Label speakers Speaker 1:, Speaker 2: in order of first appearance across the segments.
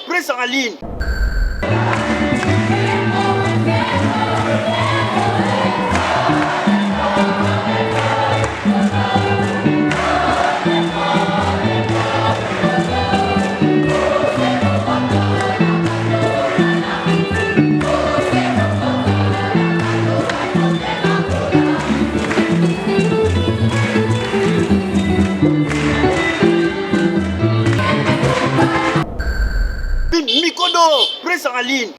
Speaker 1: presse en ligne. Mikodo, presse en ligne.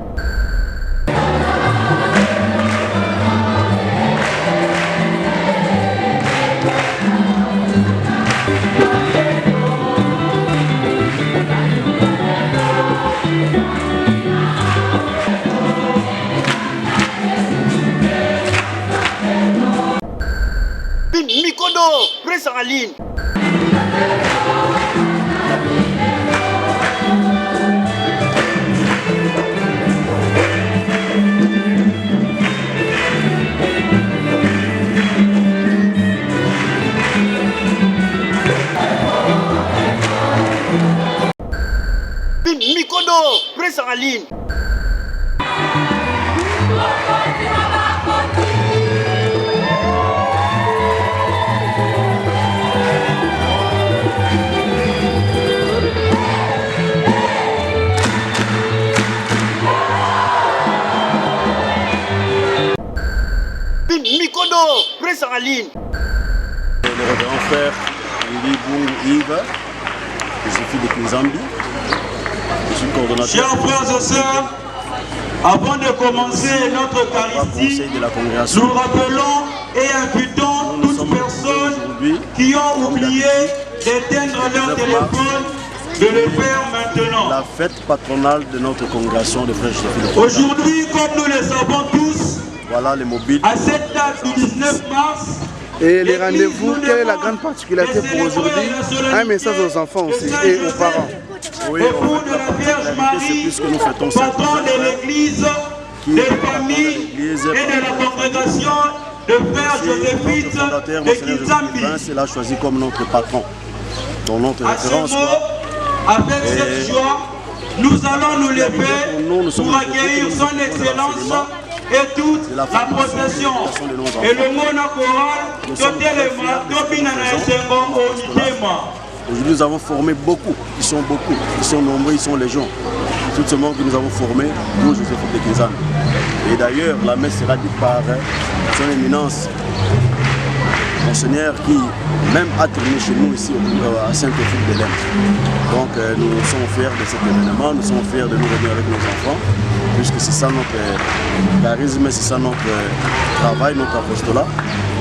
Speaker 1: Mikodo, presse en ligne. Mikodo, presse en ligne. Mikodo, presse en ligne.
Speaker 2: Le révérend frère Libou Yves, je suis de Kinzambi. Je suis coordonnateur.
Speaker 3: Chers frères et sœurs, avant de commencer notre Eucharistie, nous rappelons et invitons toutes personnes qui ont oublié d'éteindre leur téléphone de le faire maintenant.
Speaker 2: La fête patronale de notre congrégation de frères Jésus.
Speaker 3: Aujourd'hui, comme nous le savons tous,
Speaker 2: voilà les mobiles.
Speaker 3: À cette date du 19 mars,
Speaker 4: et les rendez-vous, quelle est la grande particularité pour aujourd'hui? Un message aux enfants aussi et aux parents.
Speaker 2: Oui,
Speaker 3: au de la Vierge Marie, patron de l'Église, des familles et de la congrégation de frères Joséphites de Kinzambi.
Speaker 2: C'est là choisi comme notre patron. Dans notre référence.
Speaker 3: Avec cette joie, nous allons nous lever pour accueillir son Excellence et toute la procession. Et le monde choral,
Speaker 2: aujourd'hui, nous avons formé beaucoup. Ils sont nombreux, ils sont légions. Tout ce monde que nous avons formé, nous, Joseph de Kinzambi. Et d'ailleurs, la messe sera dite par son éminence, Monseigneur, qui même a tourné chez nous ici à Saint-Ophile de l'Ain. Donc nous sommes fiers de cet événement, nous sommes fiers de nous réunir avec nos enfants, puisque c'est ça notre charisme, c'est ça notre travail, notre apostolat,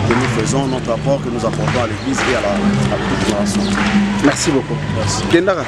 Speaker 2: que nous faisons, notre apport que nous apportons à l'Église et à toute la nation.
Speaker 4: Merci beaucoup.
Speaker 2: Merci.
Speaker 4: Kendara.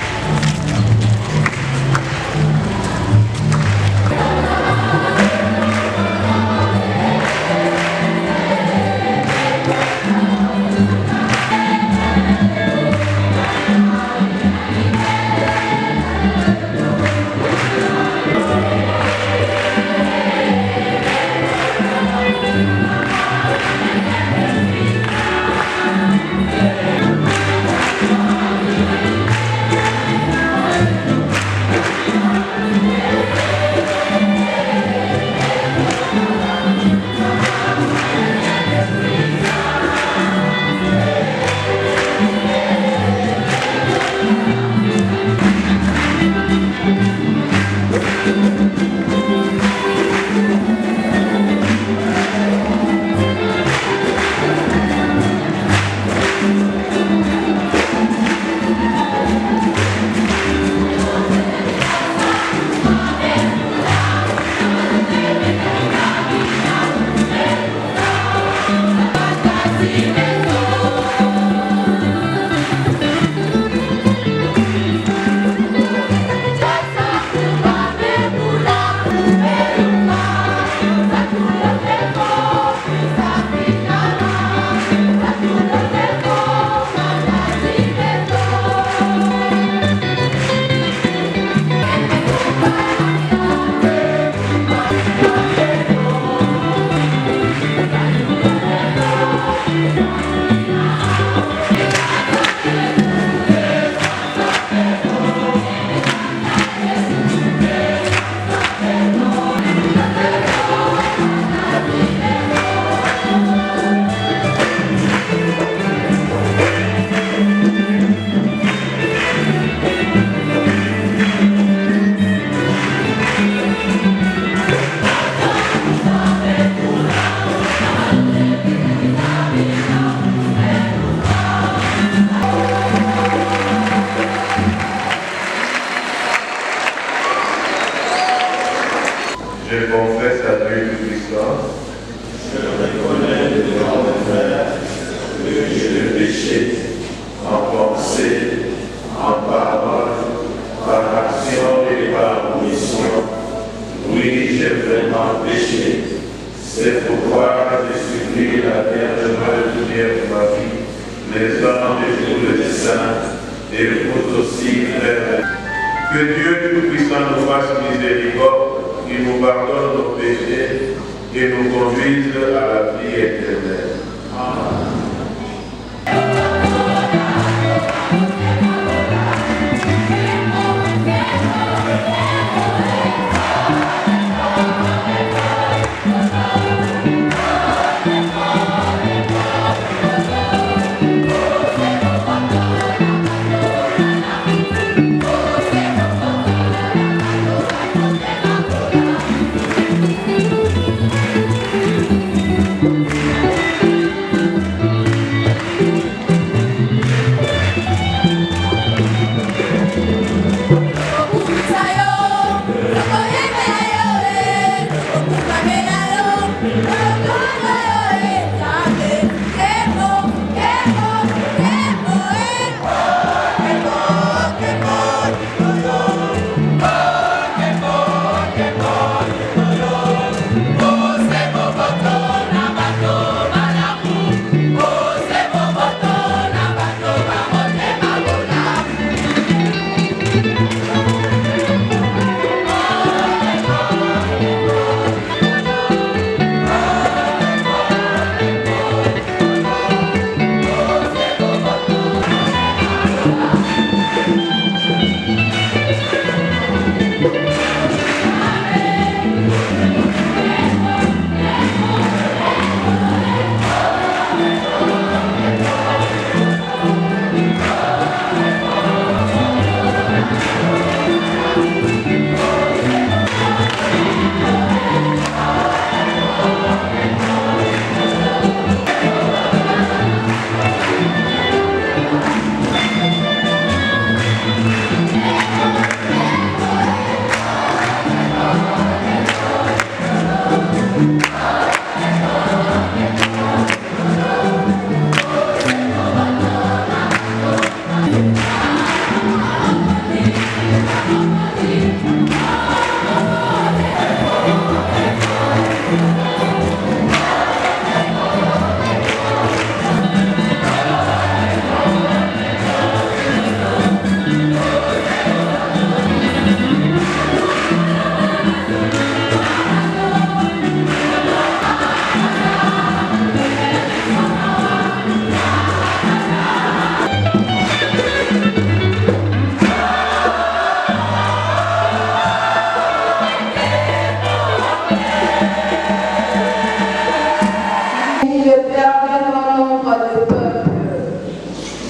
Speaker 5: Tout-Puissant, je reconnais devant mon frère que j'ai le péché en pensée, en parole, par action et par omission. Oui, j'ai vraiment péché. C'est pourquoi je supplie la Vierge Marie pour ma vie, les anges et tous les saints, et vous aussi, frères. Que Dieu Tout-Puissant nous fasse miséricorde, qu'il nous pardonne nos péchés et nous conduise à la vie éternelle. Amen.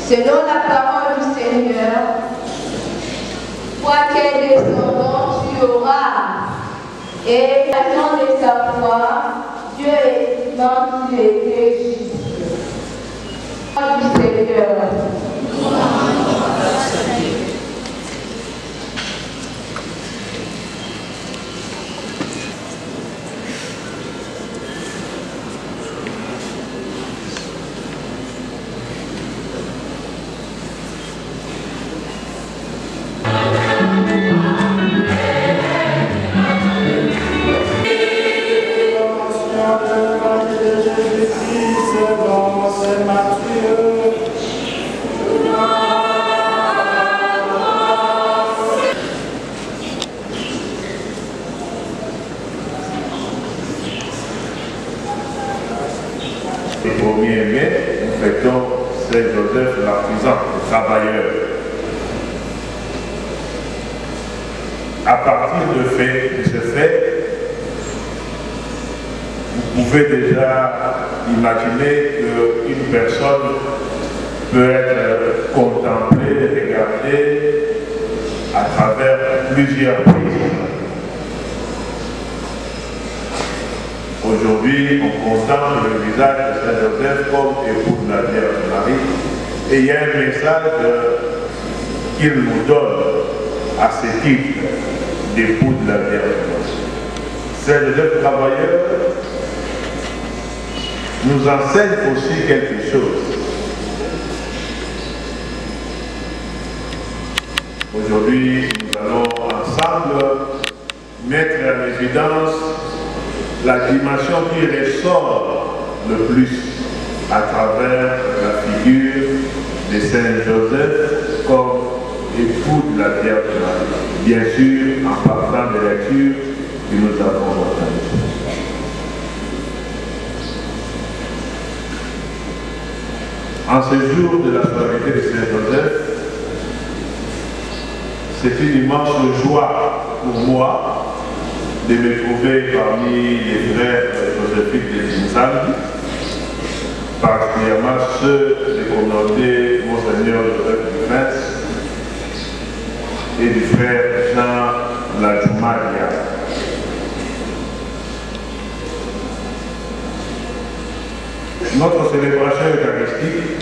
Speaker 6: Selon la parole du Seigneur, toi quel descendant tu auras, et raison de sa foi, Dieu estimant qu'il était juste. Parole du Seigneur.
Speaker 5: Le 1er mai, nous fêtons Saint-Joseph l'artisan, le travailleur. À partir de ce fait, vous pouvez déjà imaginer qu'une personne peut être contemplée, regardée à travers plusieurs prismes. Aujourd'hui, on contemple le visage de Saint-Joseph comme époux de la Vierge Marie, et il y a un message qu'il nous donne à ce titre d'époux de la Vierge Marie. Saint-Joseph travailleur nous enseigne aussi quelque chose. Aujourd'hui, nous allons ensemble mettre en évidence la dimension qui ressort le plus à travers la figure de Saint Joseph comme époux de la Vierge Marie. Bien sûr, en partant des lectures que nous avons entendues. En ce jour de la soirée de Saint Joseph, c'est une immense joie pour moi de me trouver parmi les frères joséphiques de Kinshasa, particulièrement ceux de communauté Monseigneur Joseph du Prince et du frère Jean Ladjoumaria. Notre célébration eucharistique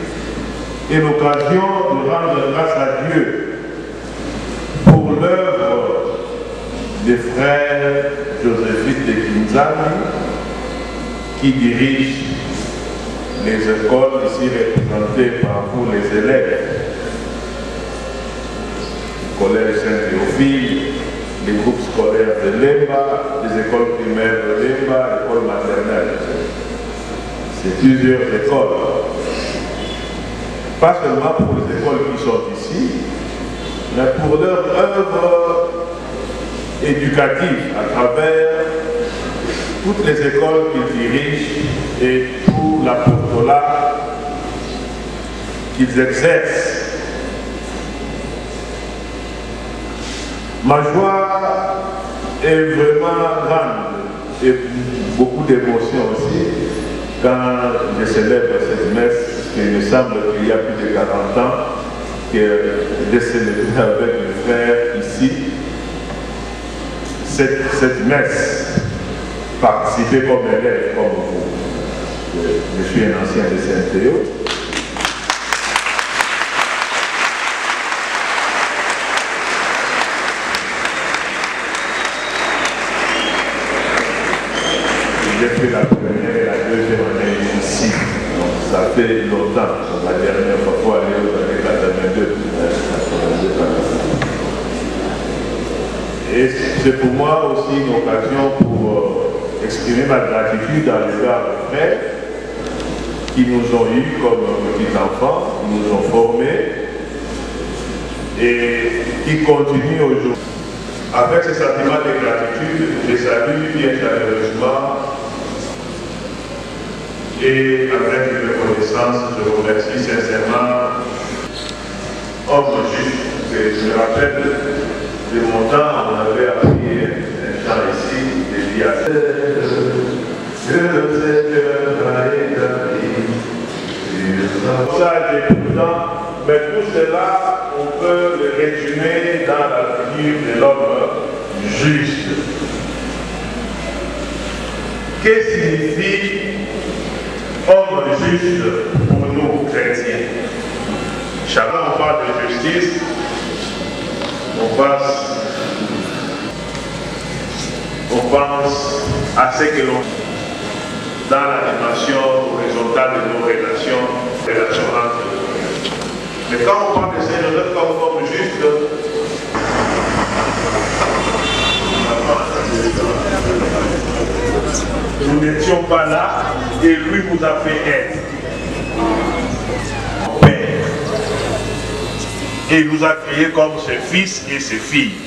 Speaker 5: est l'occasion de rendre grâce à Dieu pour l'œuvre des frères joséphiques de Kinshasa qui dirigent les écoles ici représentées par vous les élèves. Le collège Saint-Théophile, les groupes scolaires de Lemba, les écoles primaires de Lemba, l'école maternelle. C'est plusieurs écoles. Pas seulement pour les écoles qui sont ici, mais pour leur œuvre éducative à travers toutes les écoles qu'ils dirigent et tout l'apostolat qu'ils exercent. Ma joie est vraiment grande et beaucoup d'émotion aussi quand je célèbre cette messe. Il me semble qu'il y a plus de 40 ans que j'ai célébré avec mes frères ici cette messe, participer comme élève comme vous. Je suis un ancien de Saint-Théo. J'ai fait la première et la deuxième année ici. Donc ça fait longtemps. La dernière fois, il faut aller aux années 82. Et c'est pour moi aussi une occasion pour exprimer ma gratitude à l'égard des frères qui nous ont eus comme petits enfants, qui nous ont formés et qui continuent aujourd'hui. Avec ce sentiment de gratitude, je salue bien chaleureusement et avec une reconnaissance, je remercie sincèrement homme juste. Je me rappelle de mon temps, on avait appris un chant ici, des mais tout cela, on peut le résumer dans la figure de l'homme juste. Qu'est-ce que signifie homme juste pour nous chrétiens? Chacun on parle de justice, on pense à ce que l'on dans la dimension horizontale de nos relations entre nous. Mais quand on parle de Saint Joseph comme homme juste, nous n'étions pas là et lui nous a fait être. Père. Et il nous a créés comme ses fils et ses filles.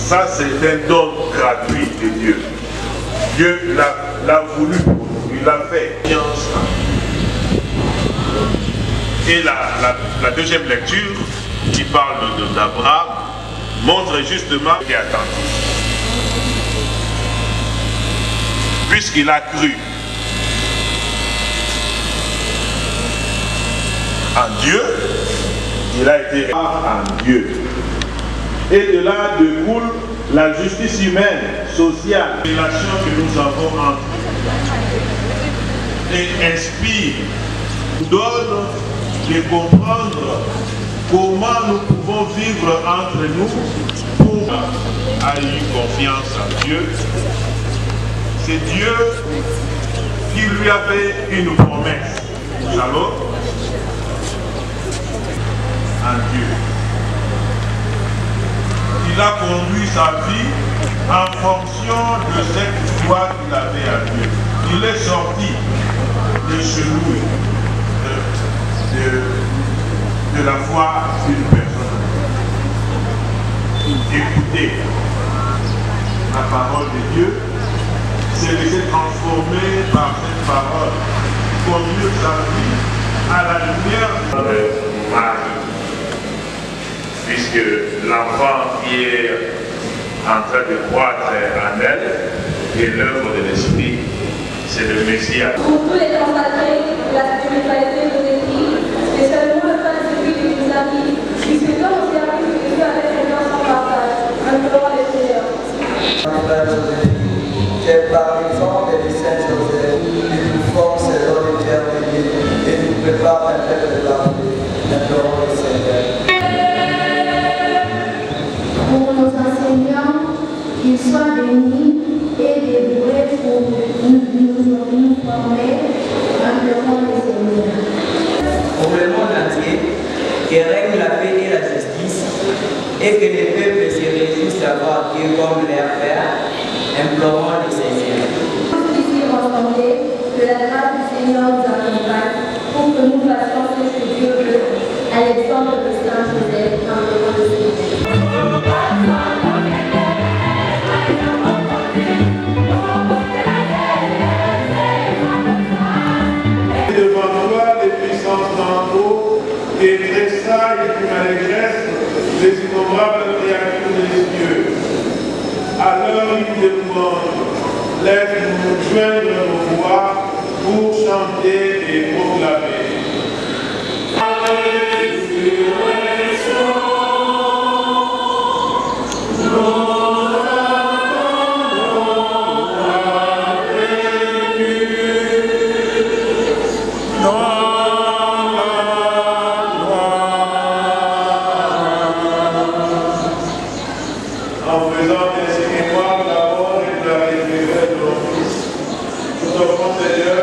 Speaker 5: Ça, c'est un don gratuit de Dieu. Dieu l'a voulu, il l'a fait. Et la deuxième lecture, qui parle d'Abraham, montre justement qu'il est attentif. Puisqu'il a cru en Dieu, il a été en Dieu. Et de là découle la justice humaine, sociale, la relation que nous avons entre nous. Et inspire, donne de comprendre comment nous pouvons vivre entre nous pour A eu confiance en Dieu. C'est Dieu qui lui a fait une promesse. Shalom. En Dieu. Il a conduit sa vie en fonction de cette foi qu'il avait à Dieu. Il est sorti des chenouilles de la foi d'une personne. Écoutez la parole de Dieu, s'est laissé transformer par cette parole, conduire sa vie à la lumière de Marie. Puisque l'enfant qui est en train de croître en elle est l'œuvre de l'Esprit, c'est le Messie.
Speaker 6: Pour tous les consacrés de la spiritualité de l'église, spécialement le Père celui qui nous a mis, puisque comme on s'est appris que Dieu avait fait son partage, un gloire de Seigneur.
Speaker 7: Tu es par exemple du Saint-Joseph, qui nous force dans l'éternité et nous prépare la terre de l'armée, implorons le Seigneur.
Speaker 6: Pour nos enseignants, qu'ils soient bénis et dévoués pour nous former, implorons le Seigneur.
Speaker 7: Pour le monde entier, que règne la paix et la justice, et que les peuples se réjouissent d'avoir Dieu comme leur Père, implorons le Seigneur.
Speaker 6: Tous ici rassemblés, que la grâce du Seigneur nous accompagne pour que nous fassions ce que Dieu veut, à l'exemple de Saint Joseph, implorons le Seigneur.
Speaker 5: Devant toi, les puissances d'en haut, et tressaillent d'une allégresse les innombrables créatures des cieux. À l'heure de louange, laisse-nous joindre nos voix pour chanter et proclamer. En faisant ainsi mémoire de la mort et de la résurrection de ton Fils, nous offrons Seigneur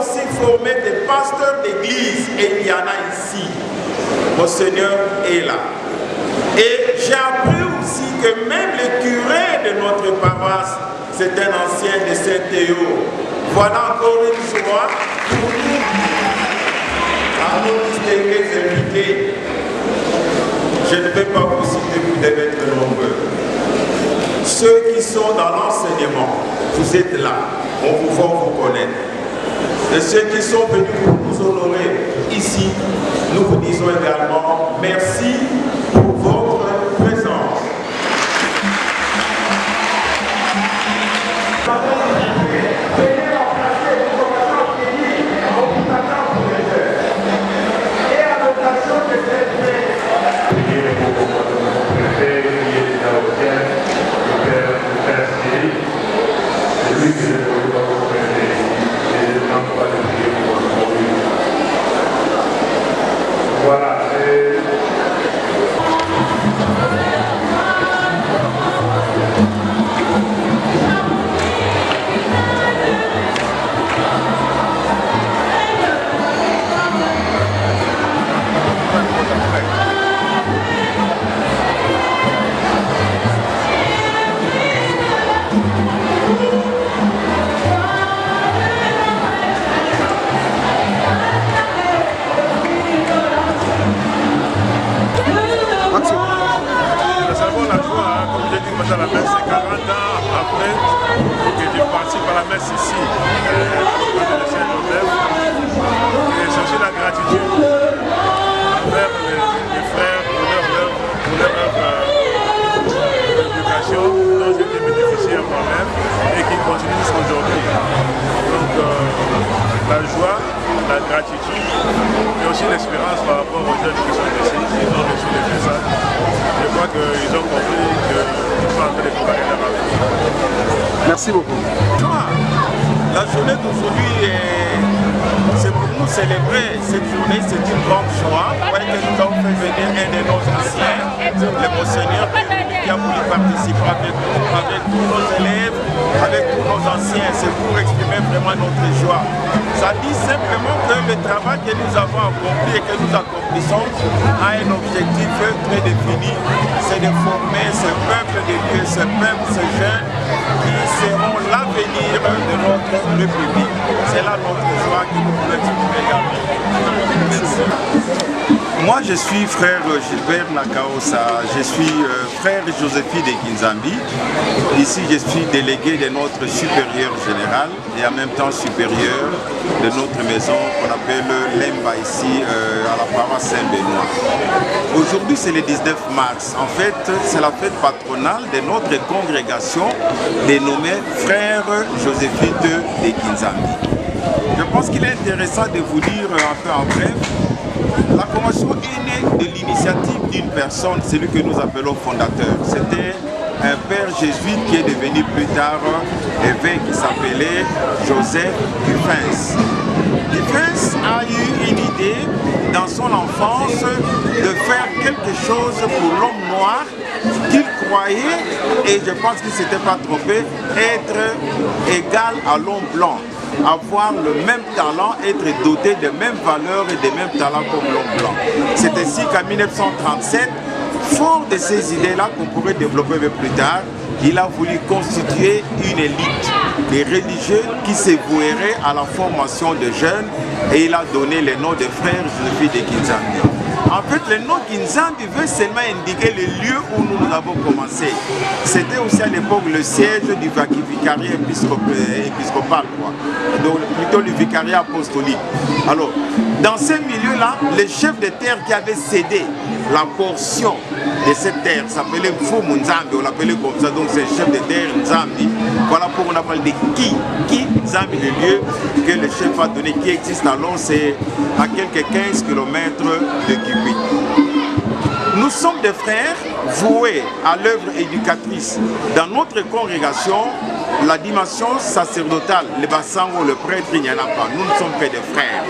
Speaker 8: aussi formé des pasteurs d'église, et il y en a ici. Monseigneur est là. Et j'ai appris aussi que même le curé de notre paroisse, c'est un ancien de Saint-Théo. Voilà encore une joie pour nous, à nos distingués invités. Je ne vais pas vous citer, vous devez être nombreux. Ceux qui sont dans l'enseignement, vous êtes là, on vous va vous connaître. Et ceux qui sont venus pour nous honorer ici, nous vous disons également merci pour votre présence.
Speaker 5: Voilà.
Speaker 9: À la messe, c'est 40 ans après que je participe à la messe ici, de Saint-Joseph. Et c'est aussi la gratitude envers les frères pour leur éducation dont j'ai été bénéficiaire moi-même et qui continue jusqu'aujourd'hui. Donc la joie, la gratitude et aussi l'espérance par rapport aux jeunes qui sont ici, ils ont reçu les messages. Je crois qu'ils ont compris qu'ils sont en train de préparer leur avenir.
Speaker 4: Merci beaucoup.
Speaker 8: La journée d'aujourd'hui, c'est pour nous célébrer cette journée, c'est une grande joie. Vous voyez que nous avons fait venir un de nos anciens, le Monseigneur, qui a voulu participer avec nous, avec tous nos élèves, avec tous nos anciens. C'est pour exprimer vraiment notre joie. Ça dit simplement que le travail que nous avons accompli et que nous accomplissons a un objectif très défini, c'est de former ce peuple de Dieu, ce peuple, ces jeunes qui seront l'avenir de notre République. C'est là notre joie que nous pouvons exprimer également. Merci. Moi, je suis frère Gilbert Nakaosa, je suis frère Joséphine de Kinzambi. Ici, je suis délégué de notre supérieur général et en même temps supérieur de notre maison qu'on appelle l'Emba ici à la paroisse Saint-Benoît. Aujourd'hui, c'est le 19 mars. En fait, c'est la fête patronale de notre congrégation dénommée Frère Joséphine de Kinzambi. Je pense qu'il est intéressant de vous dire un peu en bref. La convention est née de l'initiative d'une personne, celui que nous appelons fondateur. C'était un père jésuite qui est devenu plus tard évêque, qui s'appelait Joseph Dufens. Dufens a eu une idée dans son enfance de faire quelque chose pour l'homme noir qu'il croyait, et je pense qu'il ne s'était pas trompé, être égal à l'homme blanc. Avoir le même talent, être doté des mêmes valeurs et des mêmes talents comme l'homme blanc. C'est ainsi qu'en 1937, fort de ces idées-là qu'on pourrait développer plus tard, il a voulu constituer une élite des religieux qui se voueraient à la formation de jeunes, et il a donné le nom de frère Joséphine de Kinzambi. En fait, le nom Kinzambi veut seulement indiquer le lieu où nous avons commencé. C'était aussi à l'époque le siège du vicariat épiscopal, donc plutôt le vicariat apostolique. Alors, dans ce milieu-là, le chef de terre qui avait cédé la portion de cette terre s'appelait Mfumu Nzambi, on l'appelait comme ça, donc c'est le chef de terre Nzambi. Voilà pourquoi on appelle des Ki Nzambi, le lieu que le chef a donné, qui existe alors, c'est à quelques 15 km de Kikwit. Nous sommes des frères voués à l'œuvre éducatrice. Dans notre congrégation, la dimension sacerdotale, le bassango, le prêtre, il n'y en a pas. Nous ne sommes que des frères.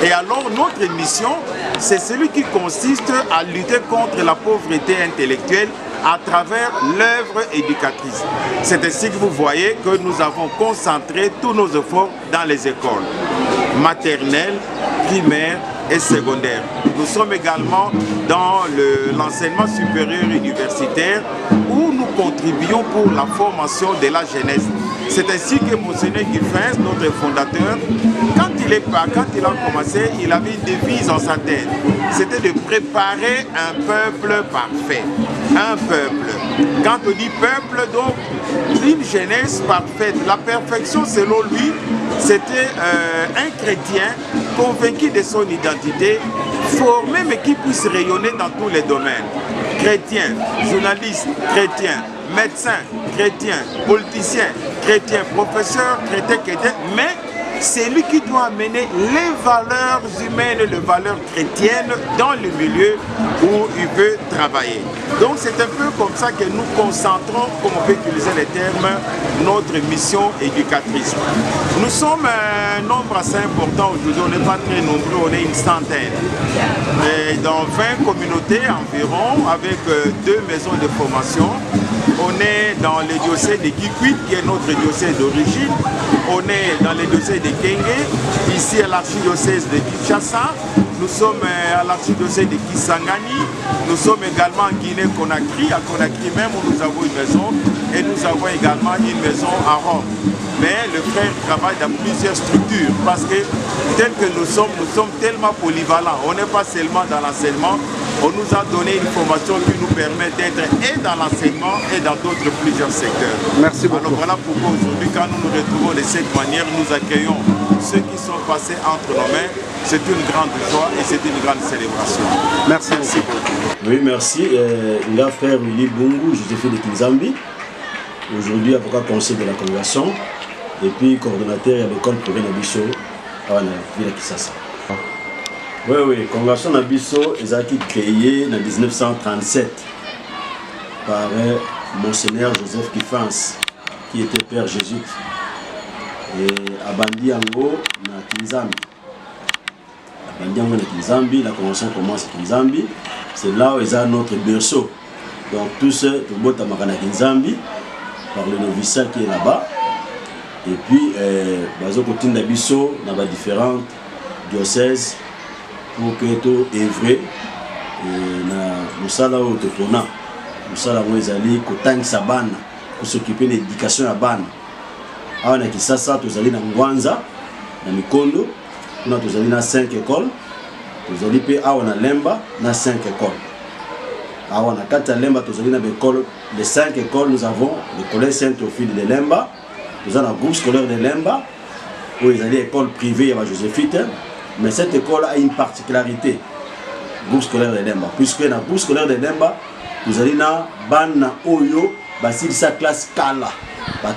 Speaker 8: Et alors, notre mission, c'est celui qui consiste à lutter contre la pauvreté intellectuelle à travers l'œuvre éducatrice. C'est ainsi que vous voyez que nous avons concentré tous nos efforts dans les écoles. maternelle, primaire et secondaire. Nous sommes également dans l'enseignement supérieur universitaire où nous contribuons pour la formation de la jeunesse. C'est ainsi que Monseigneur Guilfens, notre fondateur, quand il a commencé, il avait une devise en sa tête. C'était de préparer un peuple parfait. Un peuple. Quand on dit peuple, donc une jeunesse parfaite. La perfection, selon lui, c'était un chrétien convaincu de son identité, formé mais qui puisse rayonner dans tous les domaines. Chrétien, journaliste, chrétien, médecin, chrétien, politicien, chrétien, professeur, chrétien, mais c'est lui qui doit amener les valeurs humaines, les valeurs chrétiennes dans le milieu où il veut travailler. Donc c'est un peu comme ça que nous concentrons, comme on peut utiliser les termes, notre mission éducatrice. Nous sommes un nombre assez important aujourd'hui, on n'est pas très nombreux, on est une centaine. Et dans 20 communautés environ, avec 2 maisons de formation. On est dans le diocèse de Kikwit, qui est notre diocèse d'origine. On est dans le diocèse de Kenge, ici à l'archidiocèse de Kinshasa. Nous sommes à l'archidiocèse de Kisangani. Nous sommes également en Guinée-Conakry. À Conakry même, où nous avons une maison. Et nous avons également une maison à Rome. Mais le frère travaille dans plusieurs structures parce que tel que nous sommes tellement polyvalents. On n'est pas seulement dans l'enseignement. On nous a donné une formation qui nous permet d'être et dans l'enseignement et dans d'autres plusieurs secteurs.
Speaker 4: Merci beaucoup.
Speaker 8: Alors voilà pourquoi aujourd'hui, quand nous nous retrouvons de cette manière, nous accueillons ceux qui sont passés entre nos mains. C'est une grande joie et c'est une grande célébration.
Speaker 4: Merci beaucoup.
Speaker 2: Oui, merci. Nga frère Willy Bungu, Joséphine de Kinzambi. Aujourd'hui, avocat conseil de la congrégation. Et puis coordonnateur de l'école pour Nabiso à la ville de Kisasa. Oui, congrégation Nabiso est créée en 1937 par Monseigneur Joseph Guilfens, qui était père jésuite. Et à Bandi Ango, na Kinzambi. À Bandi Ango, na Kinzambi, la congrégation commence à Kinzambi. C'est là où ils ont notre berceau. Donc tous ceux qui sont à Kinzambi, par le noviciat qui est là-bas. Et puis, bazo côté Nabiso, dans les différents diocèses, pour que tout est vrai. Nous sommes là où nous sommes là où nous allons côté Sabana, pour s'occuper de l'éducation à Bana. Alors, on a Kisasa, nous allons dans Ngwanza, dans Mikondo, nous allons dans 5 écoles. Nous allons à Lemba, dans 5 écoles. Alors, on a 4 Lemba, nous allons dans l'école. Les 5 écoles, nous avons le collège Saint-Ophile de Lemba. Nous avons un groupe scolaire de Lemba, où ils allaient à l'école privée à Joséphine. Mais cette école a une particularité, le groupe scolaire de Lemba. Puisque dans le groupe scolaire de Lemba, nous allons dans Bana Oyo, c'est sa classe Kala.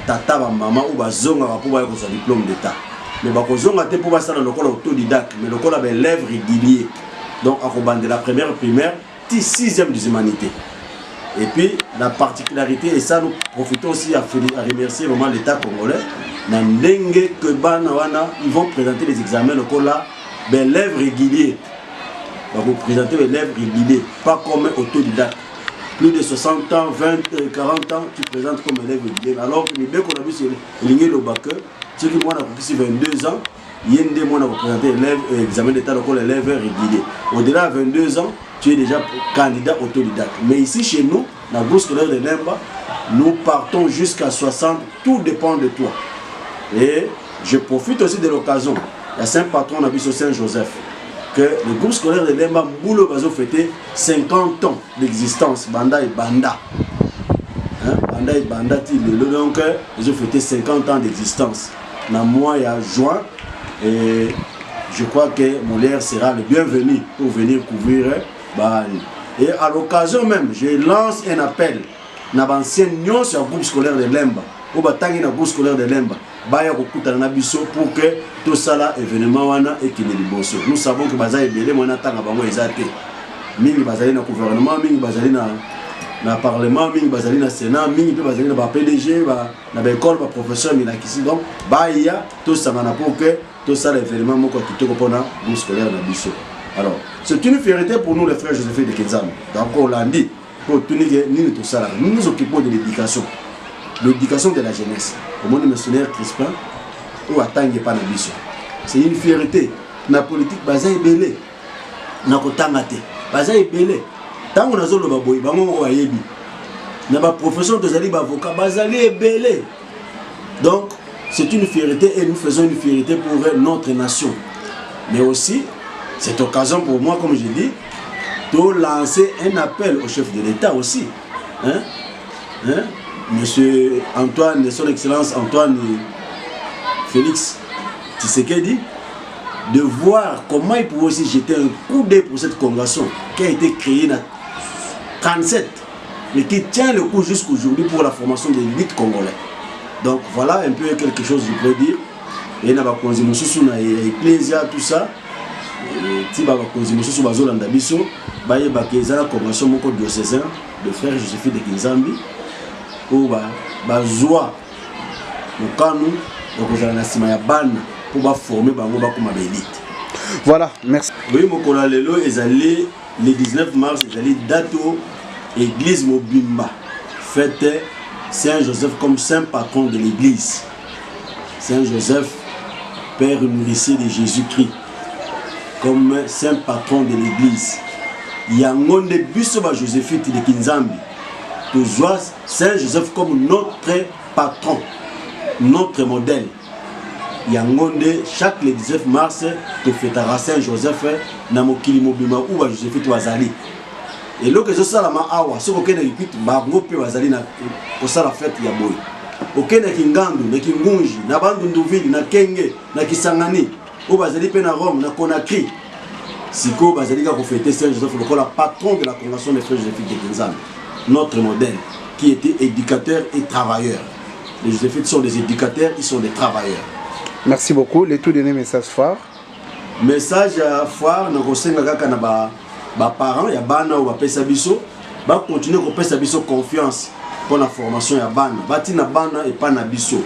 Speaker 2: Tata, maman ou bazonga pour avoir un diplôme d'état. Mais bazonga te pour passer dans l'école autodidacte, mais l'école a des élèves réguliers. Donc à de la première primaire, 6e des humanités. Et puis, la particularité, et ça nous profitons aussi à remercier vraiment l'État congolais, ils vont présenter les examens d'élèves réguliers. Ils vont présenter les élèves réguliers, pas comme autodidacte. Plus de 60 ans, 20, 40 ans, tu présentes comme élève régulier. Alors que les qu'on a vu sur le bac, ceux qui ont 22 ans, il y a des mois à présenter l'examen d'État de l'élève régulier. Au-delà de 22 ans, tu es déjà candidat autodidacte. Mais ici, chez nous, dans le groupe scolaire de Lemba, nous partons jusqu'à 60, tout dépend de toi. Et je profite aussi de l'occasion, la Saint-Patron Nabiso Saint-Joseph, que le groupe scolaire de Lemba, Mboulo Bazo fêté 50 ans d'existence, Banda et Banda. Banda et Banda, donc, ils ont fêté 50 ans d'existence. Dans le mois et à juin, et je crois que Molière sera le bienvenu pour venir couvrir Bahani. Et à l'occasion même, je lance un appel à l'ancien union sur le groupe scolaire de Lemba, au bataille dans le groupe scolaire de Lemba, pour que tout ça là événement et qu'il y nous savons que Baza est belé, mon attend à Bango Ezate. Mingi Bazali dans le gouvernement, Mingi Bazali dans le parlement, Mingi Bazali dans le Sénat, Mingi Bazali dans le PDG, dans l'école, dans le professeur Milakisi. Donc, Baya, tout ça pour que tout ça l'événement qui est pour le groupe scolaire de Bissot. Alors, c'est une fierté pour nous les frères Joséphine de Kinzambi. Donc on l'a dit, pour tenir tout ça, nous nous occupons de l'éducation de la jeunesse. Comme le missionnaire Crispin, ou attendre pas Nabiso. c'est une fierté. La politique, baza ebele. Na kotanga te. Baza ebele. Tango nazolo baboyi, bango wayebi. Na ba professeur de zali ba avocat, bazali ebele. Donc, c'est une fierté et nous faisons une fierté pour notre nation. Mais aussi, cette occasion pour moi, comme je dis, de lancer un appel au chef de l'État aussi. Monsieur Antoine, son Excellence Antoine Félix Tshisekedi, de voir comment il pouvait aussi jeter un coup d'œil pour cette congrégation qui a été créée en 1937, mais qui tient le coup jusqu'aujourd'hui pour la formation des l'élite congolais. Donc voilà un peu quelque chose que je peux dire. Et na bakonzi mususu na ecclesia tout ça. Ti ba bakonzi mususu bazolanda biso baye bakeza la convention moko diocésain de frère Joséphine de Kinzambi pour ba joie mokanu okozala na sima ya bana pour ba former bango ba kuma élite.
Speaker 4: Voilà, merci.
Speaker 2: Oui, mokola lelo ezali le 19 mars ezali dato église Mobimba fête Saint Joseph comme saint patron de l'église. Saint Joseph, père nourricier de Jésus-Christ, comme saint patron de l'église. Yangonde biso ba Joséphine de Kinzambi. Toujours Saint Joseph comme notre patron, notre modèle. Yangonde chaque le 19 mars te fêtera Saint Joseph na mokili mobima ou ba Joséphine wazali. Et là que je sais la awa, ce qu'on a répété, bango pe wazali na pour ça la fête ya boy. Ok na Kingandu, na Kingunji, na Bandunduville, na Kenge, na Kisangani, ou bazali pe na Rome, na Conakry. Siko bazali ka fêter Saint Joseph le patron de la congrégation des frères Joséphites de Kinzambi, notre modèle qui était éducateur et travailleur. Les Joséphites sont des éducateurs, ils sont des travailleurs.
Speaker 4: Merci beaucoup. Les tout derniers messages forts.
Speaker 2: Message fort, na kosenga kaka na ba parents ya bana ou ba pesa biso ba continuer ko pesa biso confiance pour la formation ya bana bati na bana et pas na biso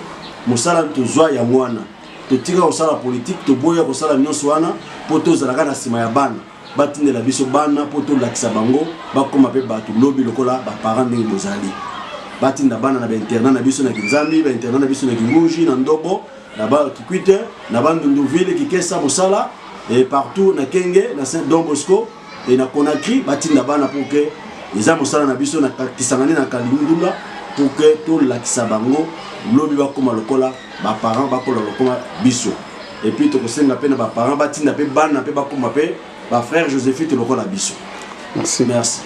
Speaker 2: mosala to zwa ya mwana to tika ko sala politique to boya ko sala nyonso wana poto zalaka na sima ya bana bati na biso bana poto lakisa bango ba koma pe batu lobi lokola ba parents ndenge bozali bati na bana na ba internat na biso na Kinzambi ba internat na biso na Kinguji na Ndobo na ba Kikwite na Bandunduville Kikesa mosala et partout na Kenge na Saint Don Bosco et na Conakry batinda bana pour que les hommes sala na biso na Kisangani na Kalindula pour que tout lakisa bango lobi ba koma lokola ba parents ba kola lokola biso et puis to kosenga pe na ba parents batinda pe bana pe ba koma pe ba frère Joséphine lokola biso.
Speaker 4: Merci.
Speaker 2: Merci.